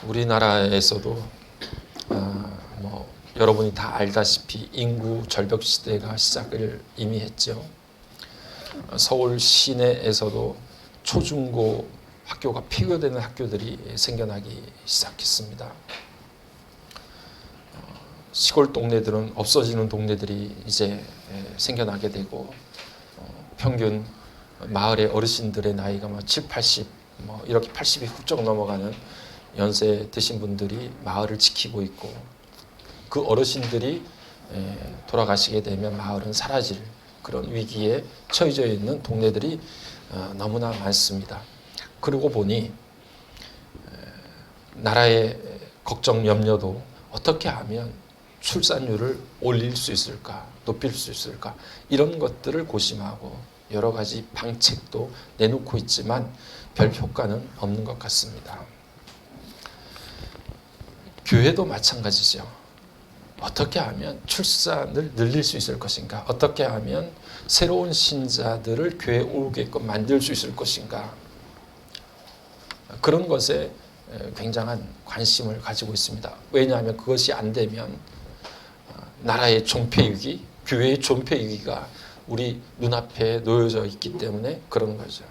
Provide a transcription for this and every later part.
우리나라에서도 여러분이 다 알다시피 인구 절벽 시대가 시작을 이미 했죠. 서울 시내에서도 초중고 학교가 폐교되는 학교들이 생겨나기 시작했습니다. 시골 동네들은 없어지는 동네들이 이제 생겨나게 되고 평균 마을의 어르신들의 나이가 7, 80 이렇게 80이 훌쩍 넘어가는 연세 드신 분들이 마을을 지키고 있고, 그 어르신들이 돌아가시게 되면 마을은 사라질 그런 위기에 처해져 있는 동네들이 너무나 많습니다. 그러고 보니 나라의 걱정 염려도 어떻게 하면 출산율을 올릴 수 있을까, 높일 수 있을까, 이런 것들을 고심하고 여러 가지 방책도 내놓고 있지만 별 효과는 없는 것 같습니다. 교회도 마찬가지죠. 어떻게 하면 출산을 늘릴 수 있을 것인가, 어떻게 하면 새로운 신자들을 교회에 오게끔 만들 수 있을 것인가, 그런 것에 굉장한 관심을 가지고 있습니다. 왜냐하면 그것이 안 되면 나라의 존폐위기, 교회의 존폐위기가 우리 눈앞에 놓여져 있기 때문에 그런 거죠.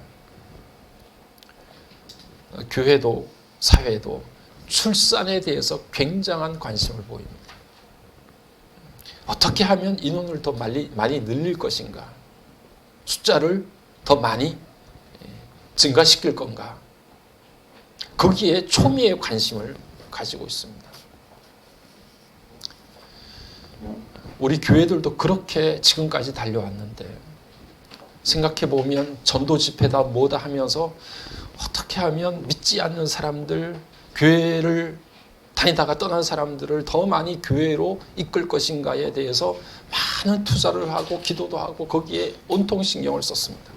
교회도 사회도 출산에 대해서 굉장한 관심을 보입니다. 어떻게 하면 인원을 더 많이 늘릴 것인가, 숫자를 더 많이 증가시킬 건가, 거기에 초미의 관심을 가지고 있습니다. 우리 교회들도 그렇게 지금까지 달려왔는데, 생각해보면 전도 집회다 뭐다 하면서 어떻게 하면 믿지 않는 사람들, 교회를 다니다가 떠난 사람들을 더 많이 교회로 이끌 것인가에 대해서 많은 투자를 하고 기도도 하고 거기에 온통 신경을 썼습니다.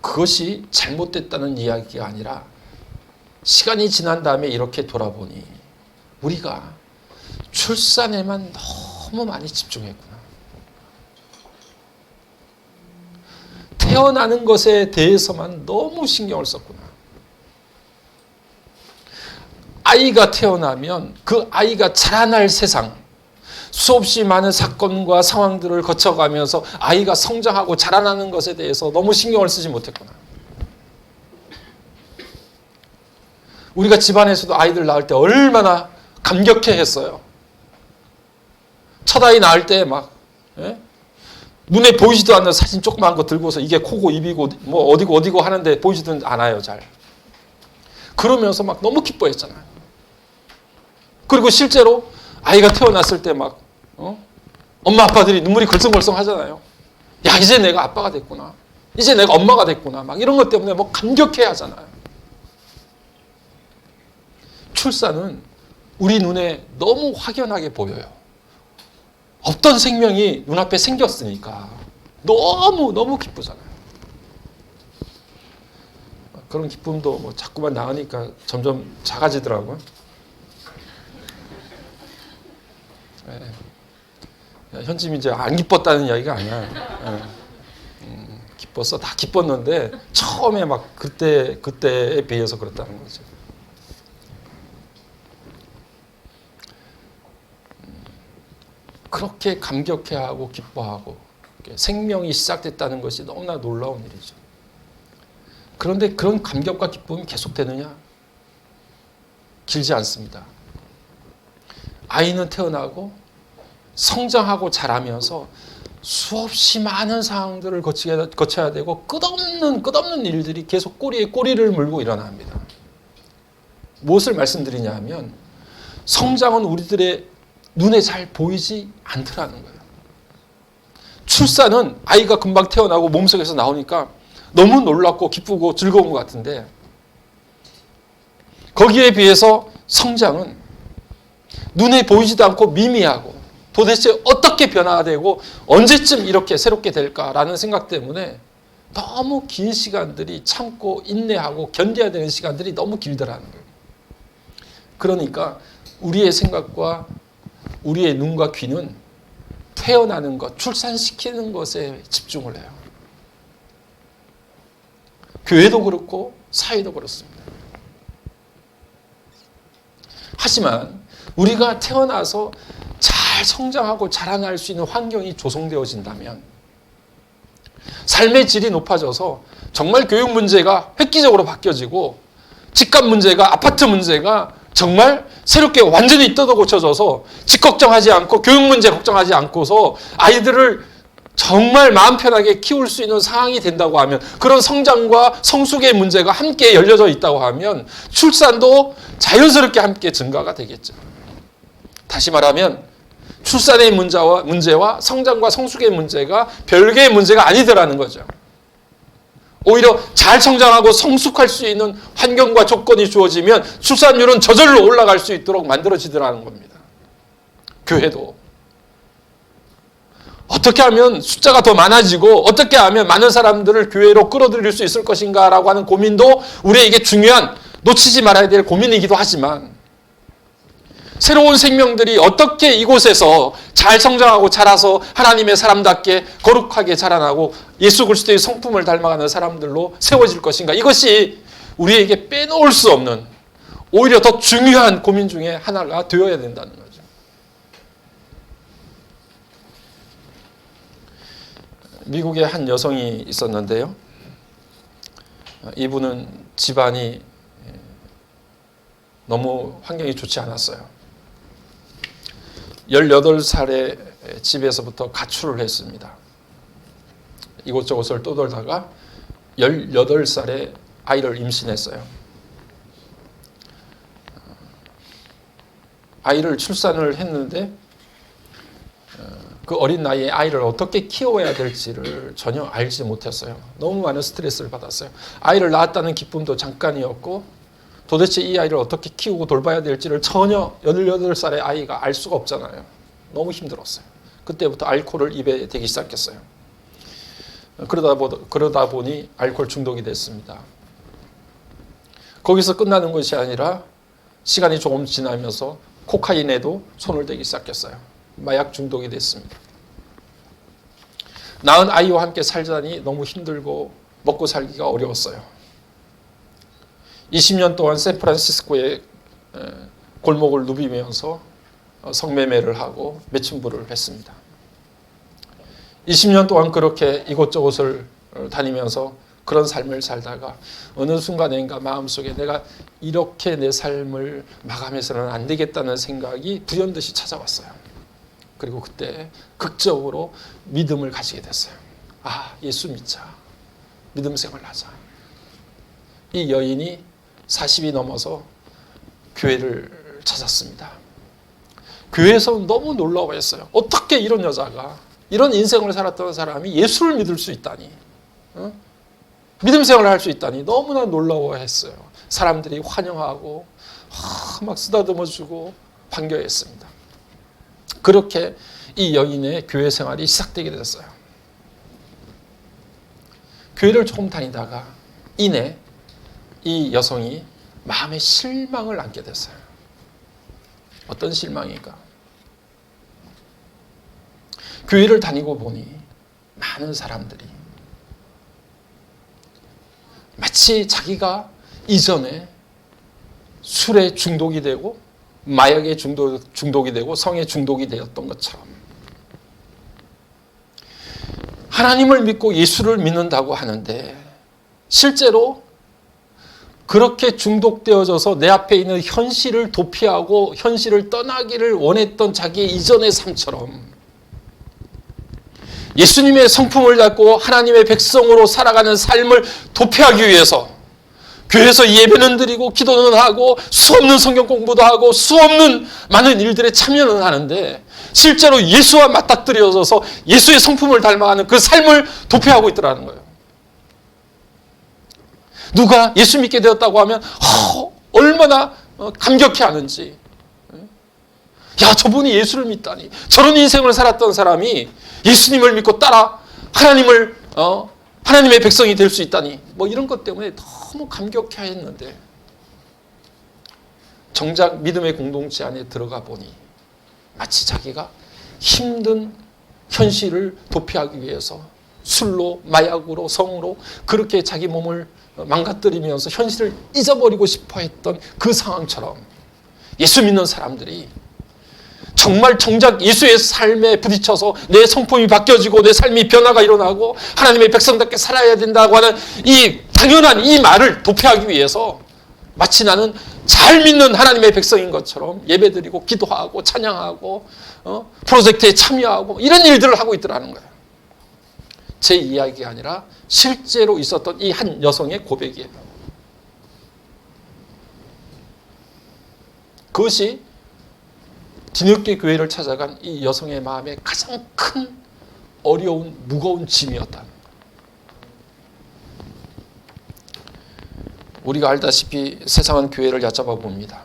그것이 잘못됐다는 이야기가 아니라 시간이 지난 다음에 이렇게 돌아보니 우리가 출산에만 너무 많이 집중했구나. 태어나는 것에 대해서만 너무 신경을 썼구나. 아이가 태어나면 그 아이가 자라날 세상, 수없이 많은 사건과 상황들을 거쳐가면서 아이가 성장하고 자라나는 것에 대해서 너무 신경을 쓰지 못했구나. 우리가 집안에서도 아이들 낳을 때 얼마나 감격해 했어요. 첫 아이 낳을 때 눈에 보이지도 않는 사진 조그만 거 들고서 이게 코고 입이고 어디고 하는데 보이지도 않아요, 잘. 그러면서 너무 기뻐했잖아요. 그리고 실제로 아이가 태어났을 때 엄마 아빠들이 눈물이 걸썽걸썽 하잖아요. 야, 이제 내가 아빠가 됐구나, 이제 내가 엄마가 됐구나, 이런 것 때문에 감격해 하잖아요. 출산은 우리 눈에 너무 확연하게 보여요. 없던 생명이 눈앞에 생겼으니까 너무 기쁘잖아요. 그런 기쁨도 자꾸만 나으니까 점점 작아지더라고요. 현지민 이제 안 기뻤다는 이야기가 아니야. 기뻤어, 다 기뻤는데 처음에 그때에 비해서 그렇다는 거죠. 그렇게 감격해하고 기뻐하고 생명이 시작됐다는 것이 너무나 놀라운 일이죠. 그런데 그런 감격과 기쁨이 계속되느냐? 길지 않습니다. 아이는 태어나고 성장하고 자라면서 수없이 많은 상황들을 거쳐야 되고 끝없는 일들이 계속 꼬리에 꼬리를 물고 일어납니다. 무엇을 말씀드리냐 하면 성장은 우리들의 눈에 잘 보이지 않더라는 거예요. 출산은 아이가 금방 태어나고 몸속에서 나오니까 너무 놀랍고 기쁘고 즐거운 것 같은데, 거기에 비해서 성장은 눈에 보이지도 않고 미미하고 도대체 어떻게 변화되고 언제쯤 이렇게 새롭게 될까라는 생각 때문에 너무 긴 시간들이 참고 인내하고 견뎌야 되는 시간들이 너무 길더라는 거예요. 그러니까 우리의 생각과 우리의 눈과 귀는 태어나는 것, 출산시키는 것에 집중을 해요. 교회도 그렇고 사회도 그렇습니다. 하지만 우리가 태어나서 잘 성장하고 자라날 수 있는 환경이 조성되어진다면, 삶의 질이 높아져서 정말 교육 문제가 획기적으로 바뀌어지고, 집값 문제가, 아파트 문제가 정말 새롭게 완전히 뜯어 고쳐져서 집 걱정하지 않고 교육 문제 걱정하지 않고서 아이들을 정말 마음 편하게 키울 수 있는 상황이 된다고 하면, 그런 성장과 성숙의 문제가 함께 열려져 있다고 하면 출산도 자연스럽게 함께 증가가 되겠죠. 다시 말하면 출산의 문제와 성장과 성숙의 문제가 별개의 문제가 아니더라는 거죠. 오히려 잘 성장하고 성숙할 수 있는 환경과 조건이 주어지면 출산율은 저절로 올라갈 수 있도록 만들어지더라는 겁니다. 교회도 어떻게 하면 숫자가 더 많아지고 어떻게 하면 많은 사람들을 교회로 끌어들일 수 있을 것인가라고 하는 고민도 우리에게 중요한, 놓치지 말아야 될 고민이기도 하지만, 새로운 생명들이 어떻게 이곳에서 잘 성장하고 자라서 하나님의 사람답게 거룩하게 자라나고 예수 그리스도의 성품을 닮아가는 사람들로 세워질 것인가, 이것이 우리에게 빼놓을 수 없는, 오히려 더 중요한 고민 중에 하나가 되어야 된다는 거죠. 미국에 한 여성이 있었는데요, 이분은 집안이 너무 환경이 좋지 않았어요. 18살에 집에서부터 가출을 했습니다. 이곳저곳을 떠돌다가 18살에 아이를 임신했어요. 아이를 출산을 했는데 그 어린 나이에 아이를 어떻게 키워야 될지를 전혀 알지 못했어요. 너무 많은 스트레스를 받았어요. 아이를 낳았다는 기쁨도 잠깐이었고, 도대체 이 아이를 어떻게 키우고 돌봐야 될지를 전혀 18살의 아이가 알 수가 없잖아요. 너무 힘들었어요. 그때부터 알코올을 입에 대기 시작했어요. 그러다 보니 알코올 중독이 됐습니다. 거기서 끝나는 것이 아니라 시간이 조금 지나면서 코카인에도 손을 대기 시작했어요. 마약 중독이 됐습니다. 낳은 아이와 함께 살자니 너무 힘들고 먹고 살기가 어려웠어요. 20년 동안 샌프란시스코의 골목을 누비면서 성매매를 하고 매춘부를 했습니다. 20년 동안 그렇게 이곳저곳을 다니면서 그런 삶을 살다가 어느 순간인가 마음속에 내가 이렇게 내 삶을 마감해서는 안 되겠다는 생각이 불현듯이 찾아왔어요. 그리고 그때 극적으로 믿음을 가지게 됐어요. 아, 예수 믿자. 믿음 생활하자. 이 여인이 40이 넘어서 교회를 찾았습니다. 교회에서 너무 놀라워했어요. 어떻게 이런 여자가, 이런 인생을 살았던 사람이 예수를 믿을 수 있다니, 믿음 생활을 할 수 있다니 너무나 놀라워했어요. 사람들이 환영하고 막 쓰다듬어주고 반겨했습니다. 그렇게 이 여인의 교회 생활이 시작되게 됐어요. 교회를 조금 다니다가 이내 이 여성이 마음의 실망을 안게 됐어요. 어떤 실망인가? 교회를 다니고 보니 많은 사람들이 마치 자기가 이전에 술에 중독이 되고 마약에 중독이 되고 성에 중독이 되었던 것처럼 하나님을 믿고 예수를 믿는다고 하는데 실제로 그렇게 중독되어져서 내 앞에 있는 현실을 도피하고 현실을 떠나기를 원했던 자기의 이전의 삶처럼 예수님의 성품을 갖고 하나님의 백성으로 살아가는 삶을 도피하기 위해서 교회에서 예배는 드리고 기도는 하고 수없는 성경 공부도 하고 수없는 많은 일들에 참여는 하는데 실제로 예수와 맞닥뜨려져서 예수의 성품을 닮아가는 그 삶을 도피하고 있더라는 거예요. 누가 예수 믿게 되었다고 하면 얼마나 감격해하는지. 야, 저분이 예수를 믿다니. 저런 인생을 살았던 사람이 예수님을 믿고 따라 하나님의 백성이 될 수 있다니. 뭐 이런 것 때문에 너무 감격해했는데 정작 믿음의 공동체 안에 들어가 보니 마치 자기가 힘든 현실을 도피하기 위해서 술로, 마약으로, 성으로 그렇게 자기 몸을 망가뜨리면서 현실을 잊어버리고 싶어 했던 그 상황처럼 예수 믿는 사람들이 정말 정작 예수의 삶에 부딪혀서 내 성품이 바뀌어지고 내 삶이 변화가 일어나고 하나님의 백성답게 살아야 된다고 하는 이 당연한 이 말을 도피하기 위해서 마치 나는 잘 믿는 하나님의 백성인 것처럼 예배드리고 기도하고 찬양하고 프로젝트에 참여하고 이런 일들을 하고 있더라는 거예요. 제 이야기가 아니라 실제로 있었던 이 한 여성의 고백이에요. 그것이 뒤늦게 교회를 찾아간 이 여성의 마음에 가장 큰 어려운 무거운 짐이었다. 우리가 알다시피 세상은 교회를 얕잡아 봅니다.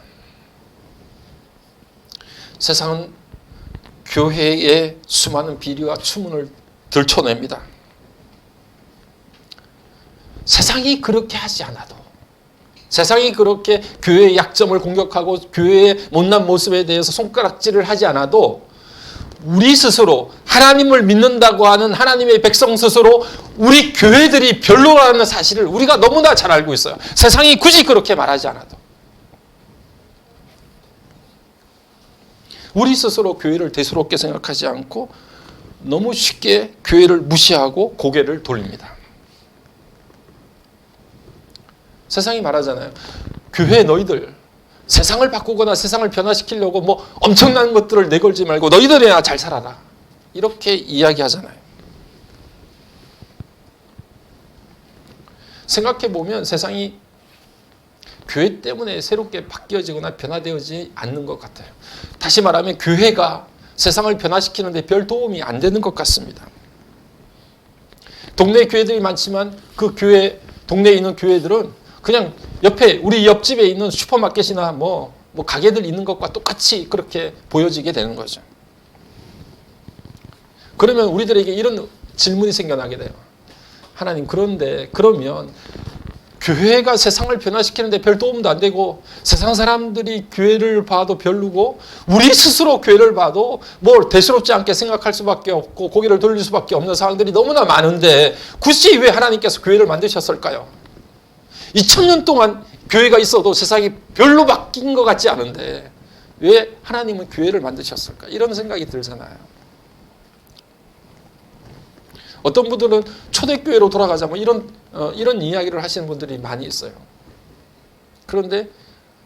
세상은 교회의 수많은 비리와 추문을 들춰냅니다. 세상이 그렇게 하지 않아도, 세상이 그렇게 교회의 약점을 공격하고 교회의 못난 모습에 대해서 손가락질을 하지 않아도 우리 스스로 하나님을 믿는다고 하는 하나님의 백성 스스로 우리 교회들이 별로라는 사실을 우리가 너무나 잘 알고 있어요. 세상이 굳이 그렇게 말하지 않아도. 우리 스스로 교회를 대수롭게 생각하지 않고 너무 쉽게 교회를 무시하고 고개를 돌립니다. 세상이 말하잖아요. 교회 너희들 세상을 바꾸거나 세상을 변화시키려고 뭐 엄청난 것들을 내걸지 말고 너희들이야 잘 살아라. 이렇게 이야기하잖아요. 생각해보면 세상이 교회 때문에 새롭게 바뀌어지거나 변화되어지지 않는 것 같아요. 다시 말하면 교회가 세상을 변화시키는데 별 도움이 안 되는 것 같습니다. 동네 교회들이 많지만 그 교회, 동네에 있는 교회들은 그냥 옆에 우리 옆집에 있는 슈퍼마켓이나 뭐 가게들 있는 것과 똑같이 그렇게 보여지게 되는 거죠. 그러면 우리들에게 이런 질문이 생겨나게 돼요. 하나님, 그런데 그러면 교회가 세상을 변화시키는데 별 도움도 안 되고 세상 사람들이 교회를 봐도 별로고 우리 스스로 교회를 봐도 뭐 대수롭지 않게 생각할 수밖에 없고 고개를 돌릴 수밖에 없는 상황들이 너무나 많은데 굳이 왜 하나님께서 교회를 만드셨을까요? 2000년 동안 교회가 있어도 세상이 별로 바뀐 것 같지 않은데 왜 하나님은 교회를 만드셨을까? 이런 생각이 들잖아요. 어떤 분들은 초대교회로 돌아가자 뭐 이런 이야기를 하시는 분들이 많이 있어요. 그런데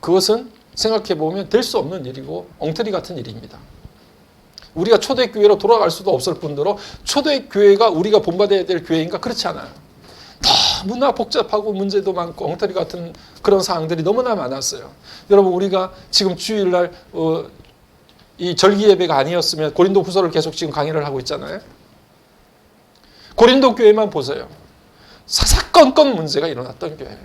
그것은 생각해 보면 될 수 없는 일이고 엉터리 같은 일입니다. 우리가 초대교회로 돌아갈 수도 없을 뿐더러 초대교회가 우리가 본받아야 될 교회인가? 그렇지 않아요. 너무나 복잡하고 문제도 많고 엉터리 같은 그런 상황들이 너무나 많았어요. 여러분, 우리가 지금 주일날 이 절기 예배가 아니었으면 고린도 후서를 계속 지금 강의를 하고 있잖아요. 고린도 교회만 보세요. 사사건건 문제가 일어났던 교회예요.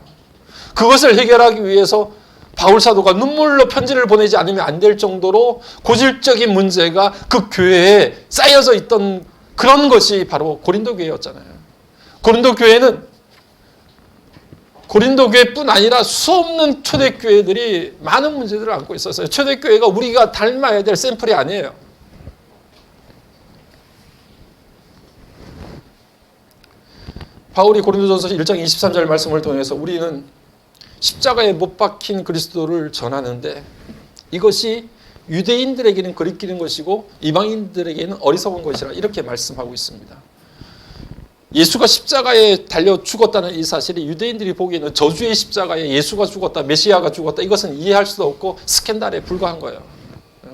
그것을 해결하기 위해서 바울 사도가 눈물로 편지를 보내지 않으면 안 될 정도로 고질적인 문제가 그 교회에 쌓여져 있던 그런 것이 바로 고린도 교회였잖아요. 고린도 교회뿐 아니라 수없는 초대교회들이 많은 문제들을 안고 있었어요. 초대교회가 우리가 닮아야 될 샘플이 아니에요. 바울이 고린도전서 1장 23절 말씀을 통해서 우리는 십자가에 못 박힌 그리스도를 전하는데 이것이 유대인들에게는 거리끼는 것이고 이방인들에게는 어리석은 것이라 이렇게 말씀하고 있습니다. 예수가 십자가에 달려 죽었다는 이 사실이 유대인들이 보기에는 저주의 십자가에 예수가 죽었다, 메시아가 죽었다, 이것은 이해할 수도 없고 스캔들에 불과한 거예요.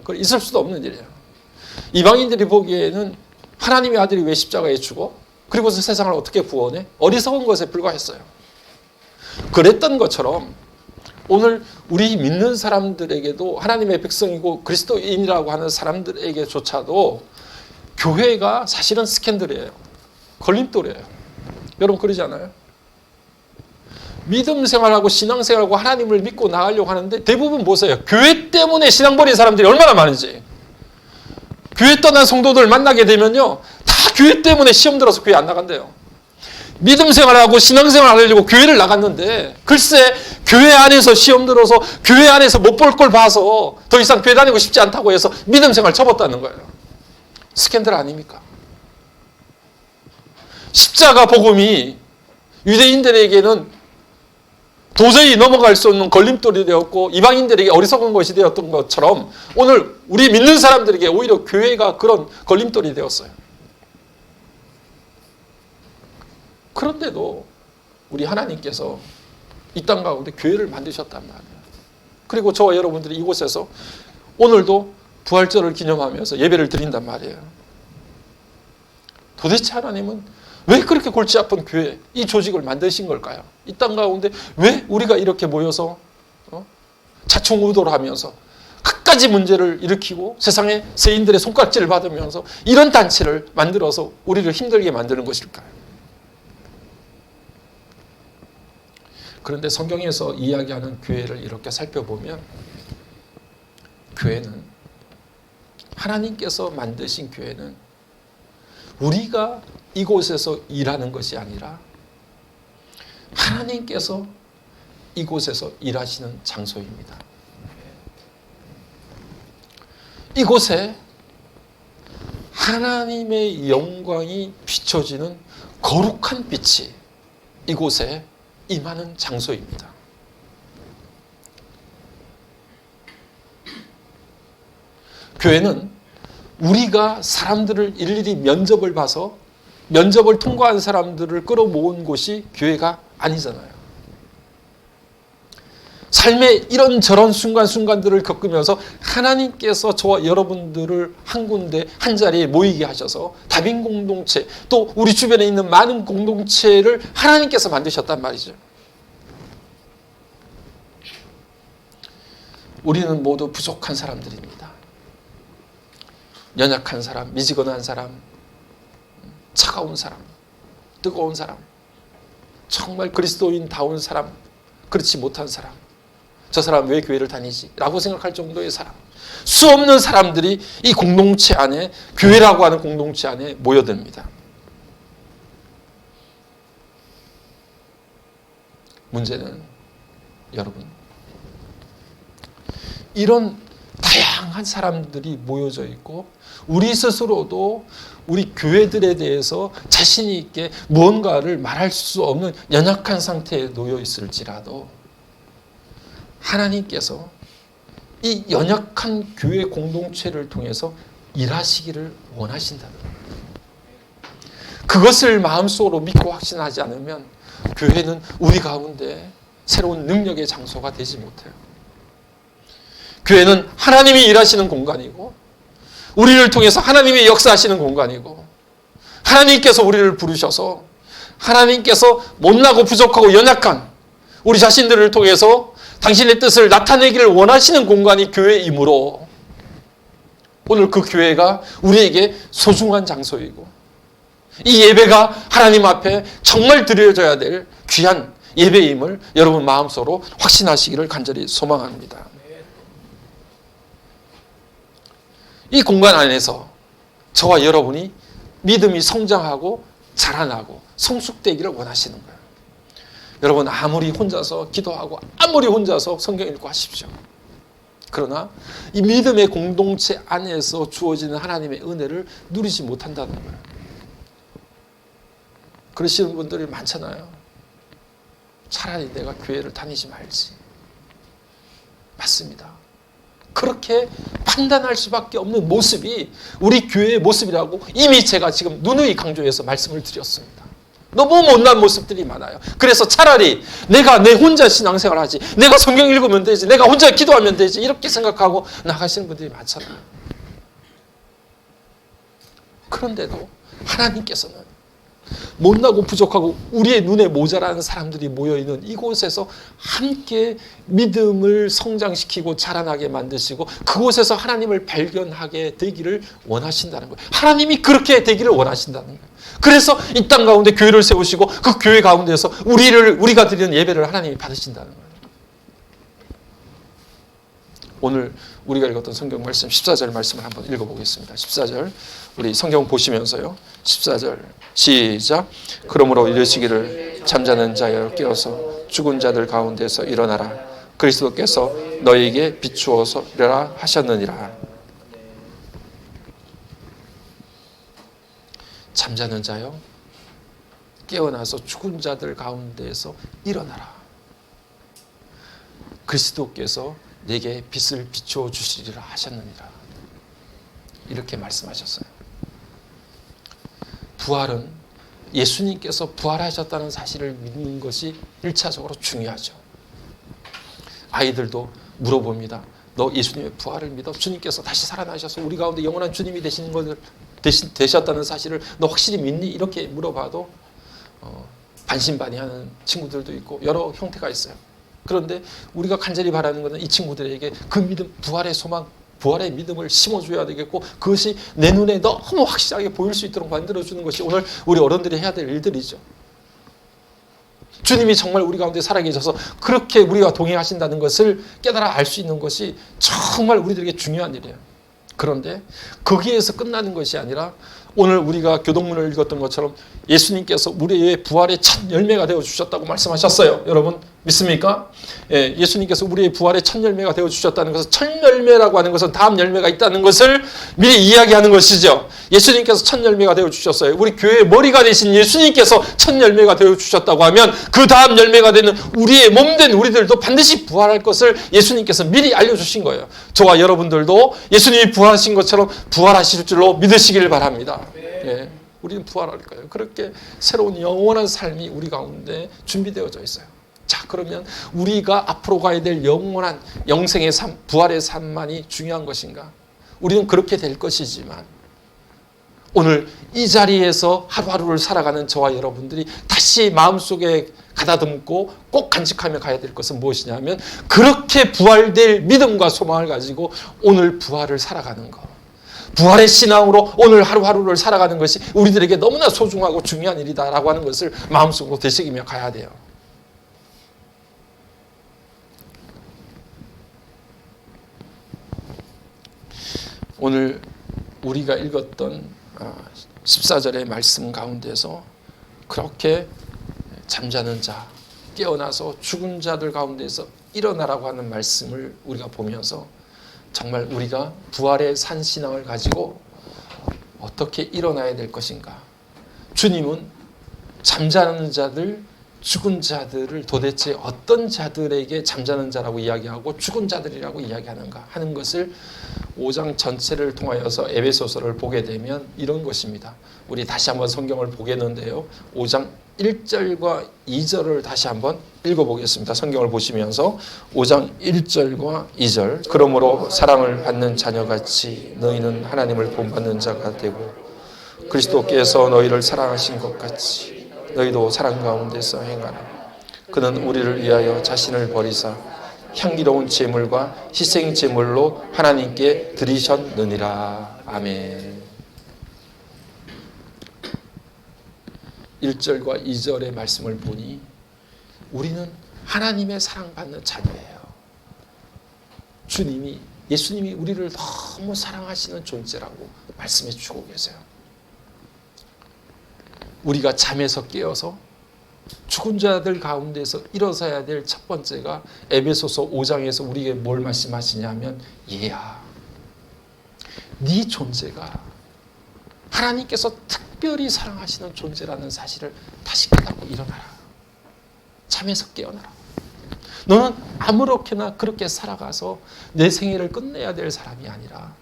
그건 있을 수도 없는 일이에요. 이방인들이 보기에는 하나님의 아들이 왜 십자가에 죽어? 그리고서 세상을 어떻게 구원해? 어리석은 것에 불과했어요. 그랬던 것처럼 오늘 우리 믿는 사람들에게도 하나님의 백성이고 그리스도인이라고 하는 사람들에게조차도 교회가 사실은 스캔들이에요. 걸림돌이에요. 여러분 그러지 않아요? 믿음 생활하고 신앙 생활하고 하나님을 믿고 나가려고 하는데 대부분 보세요. 교회 때문에 신앙 버린 사람들이 얼마나 많은지. 교회 떠난 성도들 만나게 되면요. 다 교회 때문에 시험 들어서 교회 안 나간대요. 믿음 생활하고 신앙 생활하려고 교회를 나갔는데 글쎄 교회 안에서 시험 들어서 교회 안에서 못 볼 걸 봐서 더 이상 교회 다니고 싶지 않다고 해서 믿음 생활 접었다는 거예요. 스캔들 아닙니까? 십자가 복음이 유대인들에게는 도저히 넘어갈 수 없는 걸림돌이 되었고 이방인들에게 어리석은 것이 되었던 것처럼 오늘 우리 믿는 사람들에게 오히려 교회가 그런 걸림돌이 되었어요. 그런데도 우리 하나님께서 이 땅 가운데 교회를 만드셨단 말이에요. 그리고 저와 여러분들이 이곳에서 오늘도 부활절을 기념하면서 예배를 드린단 말이에요. 도대체 하나님은 왜 그렇게 골치 아픈 교회, 이 조직을 만드신 걸까요? 이 땅 가운데 왜 우리가 이렇게 모여서 자충우돌을 하면서 갖가지 문제를 일으키고 세상의 세인들의 손가락질을 받으면서 이런 단체를 만들어서 우리를 힘들게 만드는 것일까요? 그런데 성경에서 이야기하는 교회를 이렇게 살펴보면 교회는, 하나님께서 만드신 교회는 우리가 이곳에서 일하는 것이 아니라 하나님께서 이곳에서 일하시는 장소입니다. 이곳에 하나님의 영광이 비춰지는 거룩한 빛이 이곳에 임하는 장소입니다. 교회는 우리가 사람들을 일일이 면접을 봐서 면접을 통과한 사람들을 끌어모은 곳이 교회가 아니잖아요. 삶의 이런저런 순간순간들을 겪으면서 하나님께서 저와 여러분들을 한 군데 한 자리에 모이게 하셔서 다빈 공동체, 또 우리 주변에 있는 많은 공동체를 하나님께서 만드셨단 말이죠. 우리는 모두 부족한 사람들입니다. 연약한 사람, 미지근한 사람, 차가운 사람, 뜨거운 사람, 정말 그리스도인다운 사람, 그렇지 못한 사람, 저 사람 왜 교회를 다니지? 라고 생각할 정도의 사람, 수없는 사람들이 이 공동체 안에, 교회라고 하는 공동체 안에 모여듭니다. 문제는 여러분, 이런 다양한 사람들이 모여져 있고 우리 스스로도 우리 교회들에 대해서 자신 있게 무언가를 말할 수 없는 연약한 상태에 놓여 있을지라도 하나님께서 이 연약한 교회 공동체를 통해서 일하시기를 원하신다는 거예요. 그것을 마음속으로 믿고 확신하지 않으면 교회는 우리 가운데 새로운 능력의 장소가 되지 못해요. 교회는 하나님이 일하시는 공간이고 우리를 통해서 하나님이 역사하시는 공간이고 하나님께서 우리를 부르셔서 하나님께서 못나고 부족하고 연약한 우리 자신들을 통해서 당신의 뜻을 나타내기를 원하시는 공간이 교회이므로 오늘 그 교회가 우리에게 소중한 장소이고 이 예배가 하나님 앞에 정말 드려져야 될 귀한 예배임을 여러분 마음속으로 확신하시기를 간절히 소망합니다. 이 공간 안에서 저와 여러분이 믿음이 성장하고 자라나고 성숙되기를 원하시는 거예요. 여러분 아무리 혼자서 기도하고 아무리 혼자서 성경 읽고 하십시오. 그러나 이 믿음의 공동체 안에서 주어지는 하나님의 은혜를 누리지 못한다는 거예요. 그러시는 분들이 많잖아요. 차라리 내가 교회를 다니지 말지. 맞습니다. 그렇게 판단할 수밖에 없는 모습이 우리 교회의 모습이라고 이미 제가 지금 누누이 강조해서 말씀을 드렸습니다. 너무 못난 모습들이 많아요. 그래서 차라리 내가 내 혼자 신앙생활 하지, 내가 성경 읽으면 되지, 내가 혼자 기도하면 되지 이렇게 생각하고 나가시는 분들이 많잖아요. 그런데도 하나님께서는 못나고 부족하고 우리의 눈에 모자라는 사람들이 모여있는 이곳에서 함께 믿음을 성장시키고 자라나게 만드시고 그곳에서 하나님을 발견하게 되기를 원하신다는 거예요. 하나님이 그렇게 되기를 원하신다는 거예요. 그래서 이 땅 가운데 교회를 세우시고 그 교회 가운데서 우리가 드리는 예배를 하나님이 받으신다는 거예요. 오늘 우리가 읽었던 성경 말씀 14절 말씀을 한번 읽어보겠습니다. 14절 우리 성경 보시면서요. 14절 시작. 그러므로 이르시기를 잠자는 자여 깨어서 죽은 자들 가운데서 일어나라. 그리스도께서 너희에게 비추어서 이르라 하셨느니라. 잠자는 자여 깨어나서 죽은 자들 가운데서 일어나라. 그리스도께서 내게 빛을 비추어 주시리라 하셨느니라. 이렇게 말씀하셨어요. 부활은 예수님께서 부활하셨다는 사실을 믿는 것이 1차적으로 중요하죠. 아이들도 물어봅니다. 너 예수님의 부활을 믿어? 주님께서 다시 살아나셔서 우리 가운데 영원한 주님이 되시는 것을 되셨다는 사실을 너 확실히 믿니? 이렇게 물어봐도 반신반의하는 친구들도 있고 여러 형태가 있어요. 그런데 우리가 간절히 바라는 것은 이 친구들에게 그 믿음, 부활의 소망, 부활의 믿음을 심어줘야 되겠고, 그것이 내 눈에 너무 확실하게 보일 수 있도록 만들어주는 것이 오늘 우리 어른들이 해야 될 일들이죠. 주님이 정말 우리 가운데 살아계셔서 그렇게 우리와 동행하신다는 것을 깨달아 알 수 있는 것이 정말 우리들에게 중요한 일이에요. 그런데 거기에서 끝나는 것이 아니라 오늘 우리가 교동문을 읽었던 것처럼 예수님께서 우리의 부활의 첫 열매가 되어주셨다고 말씀하셨어요. 여러분 믿습니까? 예, 예수님께서 우리의 부활의 첫 열매가 되어주셨다는 것은, 첫 열매라고 하는 것은 다음 열매가 있다는 것을 미리 이야기하는 것이죠. 예수님께서 첫 열매가 되어주셨어요. 우리 교회의 머리가 되신 예수님께서 첫 열매가 되어주셨다고 하면 그 다음 열매가 되는 우리의 몸된 우리들도 반드시 부활할 것을 예수님께서 미리 알려주신 거예요. 저와 여러분들도 예수님이 부활하신 것처럼 부활하실 줄로 믿으시길 바랍니다. 예, 우리는 부활할 거예요. 그렇게 새로운 영원한 삶이 우리 가운데 준비되어져 있어요. 자, 그러면 우리가 앞으로 가야 될 영원한 영생의 삶, 부활의 삶만이 중요한 것인가? 우리는 그렇게 될 것이지만 오늘 이 자리에서 하루하루를 살아가는 저와 여러분들이 다시 마음속에 가다듬고 꼭 간직하며 가야 될 것은 무엇이냐면, 그렇게 부활될 믿음과 소망을 가지고 오늘 부활을 살아가는 것, 부활의 신앙으로 오늘 하루하루를 살아가는 것이 우리들에게 너무나 소중하고 중요한 일이다라고 하는 것을 마음속으로 되새기며 가야 돼요. 오늘 우리가 읽었던 14절의 말씀 가운데서 그렇게 잠자는 자, 깨어나서 죽은 자들 가운데서 일어나라고 하는 말씀을 우리가 보면서 정말 우리가 부활의 산신앙을 가지고 어떻게 일어나야 될 것인가? 주님은 잠자는 자들, 죽은 자들을 도대체 어떤 자들에게 잠자는 자라고 이야기하고 죽은 자들이라고 이야기하는가 하는 것을 5장 전체를 통하여서 에베소서를 보게 되면 이런 것입니다. 우리 다시 한번 성경을 보겠는데요. 5장 1절과 2절을 다시 한번 읽어보겠습니다. 성경을 보시면서 5장 1절과 2절. 그러므로 사랑을 받는 자녀같이 너희는 하나님을 본받는 자가 되고 그리스도께서 너희를 사랑하신 것 같이 너희도 사랑 가운데서 행하라. 그는 우리를 위하여 자신을 버리사 향기로운 제물과 희생 제물로 하나님께 드리셨느니라. 아멘. 1절과 2절의 말씀을 보니 우리는 하나님의 사랑받는 자녀예요. 예수님이 우리를 너무 사랑하시는 존재라고 말씀해 주고 계세요. 우리가 잠에서 깨어서 죽은 자들 가운데서 일어서야 될 첫 번째가 에베소서 5장에서 우리에게 뭘 말씀하시냐면, 얘야, 네 존재가 하나님께서 특별히 사랑하시는 존재라는 사실을 다시 깨닫고 일어나라. 잠에서 깨어나라. 너는 아무렇게나 그렇게 살아가서 내 생애를 끝내야 될 사람이 아니라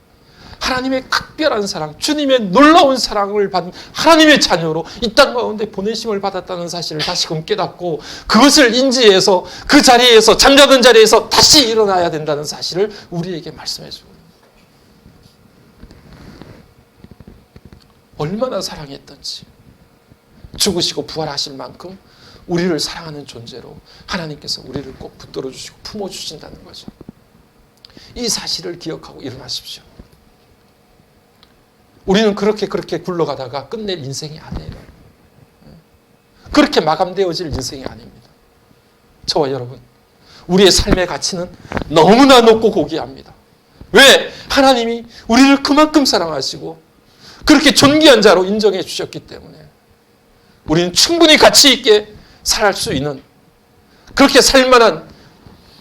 하나님의 특별한 사랑, 주님의 놀라운 사랑을 받은 하나님의 자녀로 이 땅 가운데 보내심을 받았다는 사실을 다시금 깨닫고 그것을 인지해서 그 자리에서, 잠자던 자리에서 다시 일어나야 된다는 사실을 우리에게 말씀해 주고, 얼마나 사랑했던지, 죽으시고 부활하실 만큼 우리를 사랑하는 존재로 하나님께서 우리를 꼭 붙들어 주시고 품어 주신다는 거죠. 이 사실을 기억하고 일어나십시오. 우리는 그렇게 굴러가다가 끝낼 인생이 아니에요. 그렇게 마감되어질 인생이 아닙니다. 저와 여러분, 우리의 삶의 가치는 너무나 높고 고귀합니다. 왜? 하나님이 우리를 그만큼 사랑하시고 그렇게 존귀한 자로 인정해 주셨기 때문에 우리는 충분히 가치 있게 살 수 있는, 그렇게 살만한,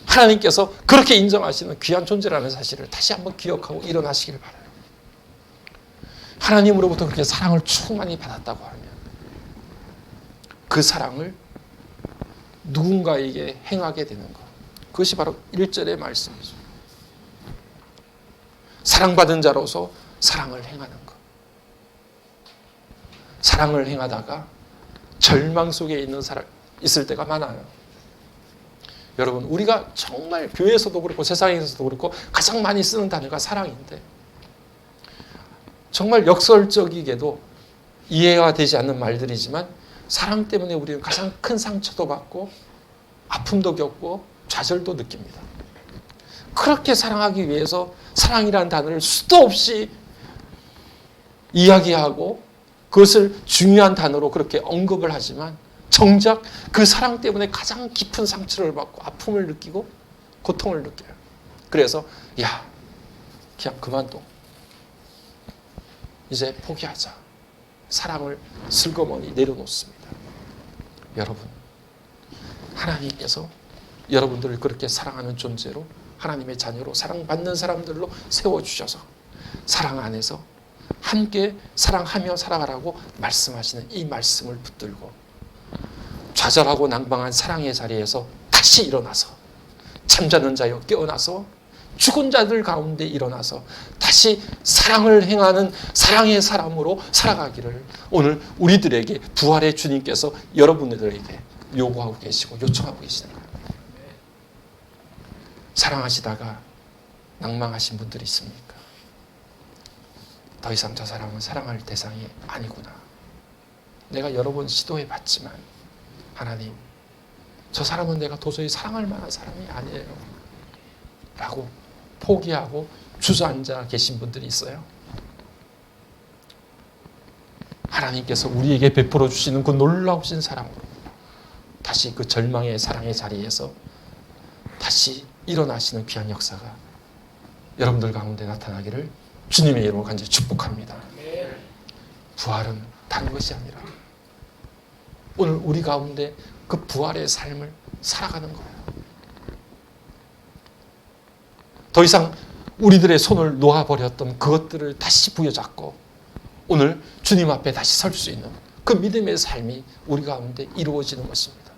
하나님께서 그렇게 인정하시는 귀한 존재라는 사실을 다시 한번 기억하고 일어나시길 바라요. 하나님으로부터 그렇게 사랑을 충만히 받았다고 하면 그 사랑을 누군가에게 행하게 되는 것, 그것이 바로 1절의 말씀이죠. 사랑받은 자로서 사랑을 행하는 것. 사랑을 행하다가 절망 속에 있을 때가 많아요. 여러분, 우리가 정말 교회에서도 그렇고 세상에서도 그렇고 가장 많이 쓰는 단어가 사랑인데, 정말 역설적이게도 이해가 되지 않는 말들이지만 사랑 때문에 우리는 가장 큰 상처도 받고 아픔도 겪고 좌절도 느낍니다. 그렇게 사랑하기 위해서 사랑이라는 단어를 수도 없이 이야기하고 그것을 중요한 단어로 그렇게 언급을 하지만 정작 그 사랑 때문에 가장 깊은 상처를 받고 아픔을 느끼고 고통을 느껴요. 그래서 그냥 그만둬. 이제 포기하자. 사랑을 슬그머니 내려놓습니다. 여러분, 하나님께서 여러분들을 그렇게 사랑하는 존재로, 하나님의 자녀로, 사랑받는 사람들로 세워주셔서 사랑 안에서 함께 사랑하며 살아가라고 말씀하시는 이 말씀을 붙들고 좌절하고 낭망한 사랑의 자리에서 다시 일어나서 잠자는 자여 깨어나서 죽은 자들 가운데 일어나서 다시 사랑을 행하는 사랑의 사람으로 살아가기를 오늘 우리들에게 부활의 주님께서 여러분들에게 요구하고 계시고 요청하고 계시는 거예요. 사랑하시다가 낭망하신 분들이 있습니까? 더 이상 저 사람은 사랑할 대상이 아니구나. 내가 여러 번 시도해봤지만 하나님, 저 사람은 내가 도저히 사랑할 만한 사람이 아니에요 라고 포기하고 주저앉아 계신 분들이 있어요. 하나님께서 우리에게 베풀어 주시는 그 놀라우신 사랑으로 다시 그 절망의 사랑의 자리에서 다시 일어나시는 귀한 역사가 여러분들 가운데 나타나기를 주님의 이름으로 간절히 축복합니다. 부활은 다른 것이 아니라 오늘 우리 가운데 그 부활의 삶을 살아가는 거예요. 더 이상 우리들의 손을 놓아버렸던 그것들을 다시 부여잡고 오늘 주님 앞에 다시 설 수 있는 그 믿음의 삶이 우리 가운데 이루어지는 것입니다.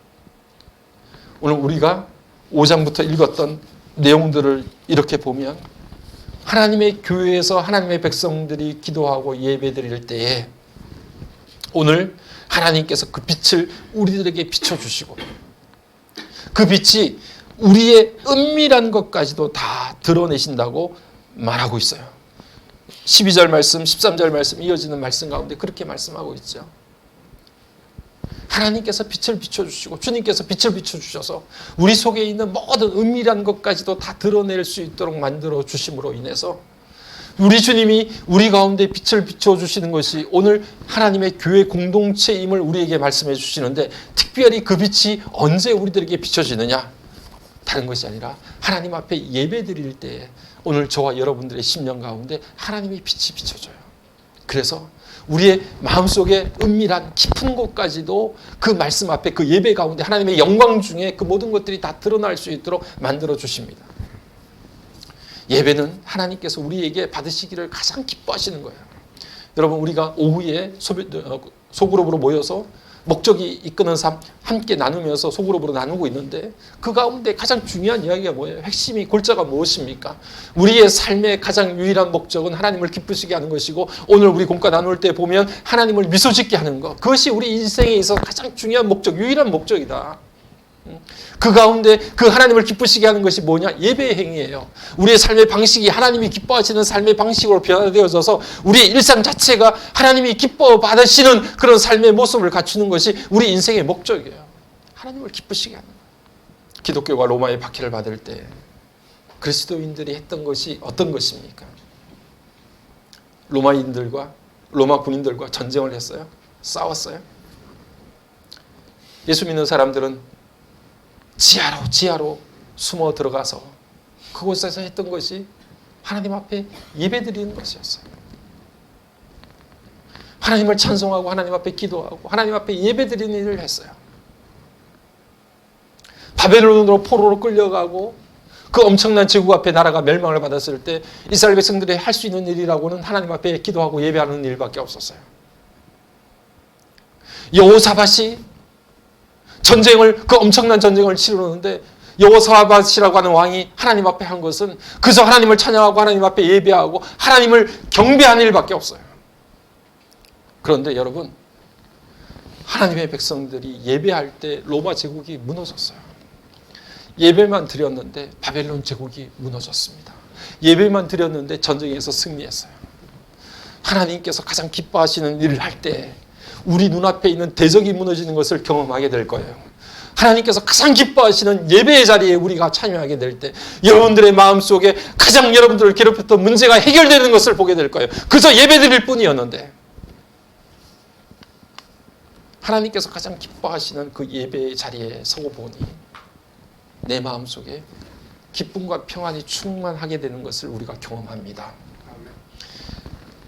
오늘 우리가 5장부터 읽었던 내용들을 이렇게 보면 하나님의 교회에서 하나님의 백성들이 기도하고 예배드릴 때에 오늘 하나님께서 그 빛을 우리들에게 비춰주시고 그 빛이 우리의 은밀한 것까지도 다 드러내신다고 말하고 있어요. 12절 말씀, 13절 말씀 이어지는 말씀 가운데 그렇게 말씀하고 있죠. 하나님께서 빛을 비춰주시고 주님께서 빛을 비춰주셔서 우리 속에 있는 모든 은밀한 것까지도 다 드러낼 수 있도록 만들어 주심으로 인해서 우리 주님이 우리 가운데 빛을 비춰주시는 것이 오늘 하나님의 교회 공동체임을 우리에게 말씀해 주시는데 특별히 그 빛이 언제 우리들에게 비춰지느냐? 다른 것이 아니라 하나님 앞에 예배 드릴 때 오늘 저와 여러분들의 심령 가운데 하나님의 빛이 비춰져요. 그래서 우리의 마음속에 은밀한 깊은 곳까지도 그 말씀 앞에 그 예배 가운데 하나님의 영광 중에 그 모든 것들이 다 드러날 수 있도록 만들어 주십니다. 예배는 하나님께서 우리에게 받으시기를 가장 기뻐하시는 거예요. 여러분, 우리가 오후에 소그룹으로 모여서 목적이 이끄는 삶 함께 나누면서 소그룹으로 나누고 있는데 그 가운데 가장 중요한 이야기가 뭐예요? 핵심이 골자가 무엇입니까? 우리의 삶의 가장 유일한 목적은 하나님을 기쁘시게 하는 것이고 오늘 우리 공과 나눌 때 보면 하나님을 미소 짓게 하는 것, 그것이 우리 인생에 있어서 가장 중요한 목적, 유일한 목적이다. 그 가운데 그 하나님을 기쁘시게 하는 것이 뭐냐? 예배의 행위예요. 우리의 삶의 방식이 하나님이 기뻐하시는 삶의 방식으로 변화되어져서 우리의 일상 자체가 하나님이 기뻐 받으시는 그런 삶의 모습을 갖추는 것이 우리 인생의 목적이에요. 하나님을 기쁘시게 하는 거예요. 기독교가 로마의 박해를 받을 때 그리스도인들이 했던 것이 어떤 것입니까? 로마 군인들과 전쟁을 했어요. 싸웠어요. 예수 믿는 사람들은 지하로 숨어 들어가서 그곳에서 했던 것이 하나님 앞에 예배드리는 것이었어요. 하나님을 찬송하고 하나님 앞에 기도하고 하나님 앞에 예배드리는 일을 했어요. 바벨론으로 포로로 끌려가고 그 엄청난 제국 앞에 나라가 멸망을 받았을 때 이스라엘 백성들이 할 수 있는 일이라고는 하나님 앞에 기도하고 예배하는 일밖에 없었어요. 여호사밧이 그 엄청난 전쟁을 치르는데 여호사밧이라고 하는 왕이 하나님 앞에 한 것은 그저 하나님을 찬양하고 하나님 앞에 예배하고 하나님을 경배하는 일밖에 없어요. 그런데 여러분, 하나님의 백성들이 예배할 때 로마 제국이 무너졌어요. 예배만 드렸는데 바벨론 제국이 무너졌습니다. 예배만 드렸는데 전쟁에서 승리했어요. 하나님께서 가장 기뻐하시는 일을 할 때 우리 눈앞에 있는 대적이 무너지는 것을 경험하게 될 거예요. 하나님께서 가장 기뻐하시는 예배의 자리에 우리가 참여하게 될 때 여러분들의 마음속에 가장 여러분들을 괴롭혔던 문제가 해결되는 것을 보게 될 거예요. 그저 예배드릴 뿐이었는데 하나님께서 가장 기뻐하시는 그 예배의 자리에 서고 보니 내 마음속에 기쁨과 평안이 충만하게 되는 것을 우리가 경험합니다.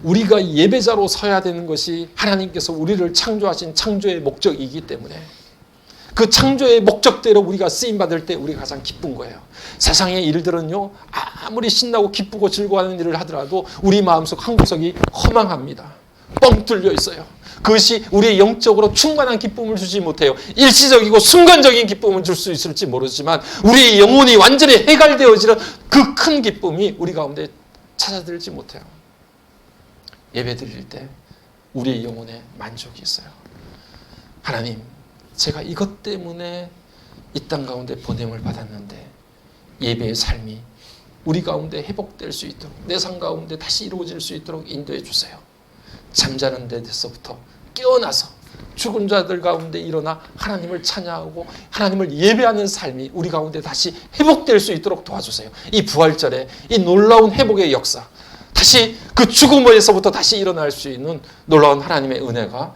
우리가 예배자로 서야 되는 것이 하나님께서 우리를 창조하신 창조의 목적이기 때문에 그 창조의 목적대로 우리가 쓰임받을 때 우리가 가장 기쁜 거예요. 세상의 일들은요, 아무리 신나고 기쁘고 즐거워하는 일을 하더라도 우리 마음속 한 구석이 허망합니다. 뻥 뚫려 있어요. 그것이 우리의 영적으로 충만한 기쁨을 주지 못해요. 일시적이고 순간적인 기쁨을 줄 수 있을지 모르지만 우리의 영혼이 완전히 해갈되어지는 그 큰 기쁨이 우리 가운데 찾아들지 못해요. 예배 드릴 때 우리의 영혼에 만족이 있어요. 하나님, 제가 이것 때문에 이 땅 가운데 보냄을 받았는데 예배의 삶이 우리 가운데 회복될 수 있도록 내 삶 가운데 다시 이루어질 수 있도록 인도해 주세요. 잠자는 데서부터 깨어나서 죽은 자들 가운데 일어나 하나님을 찬양하고 하나님을 예배하는 삶이 우리 가운데 다시 회복될 수 있도록 도와주세요. 이 부활절에 이 놀라운 회복의 역사, 다시 그 죽음에서부터 다시 일어날 수 있는 놀라운 하나님의 은혜가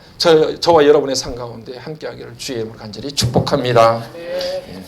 저와 여러분의 삶 가운데 함께하기를 주의 이름으로 간절히 축복합니다. 네.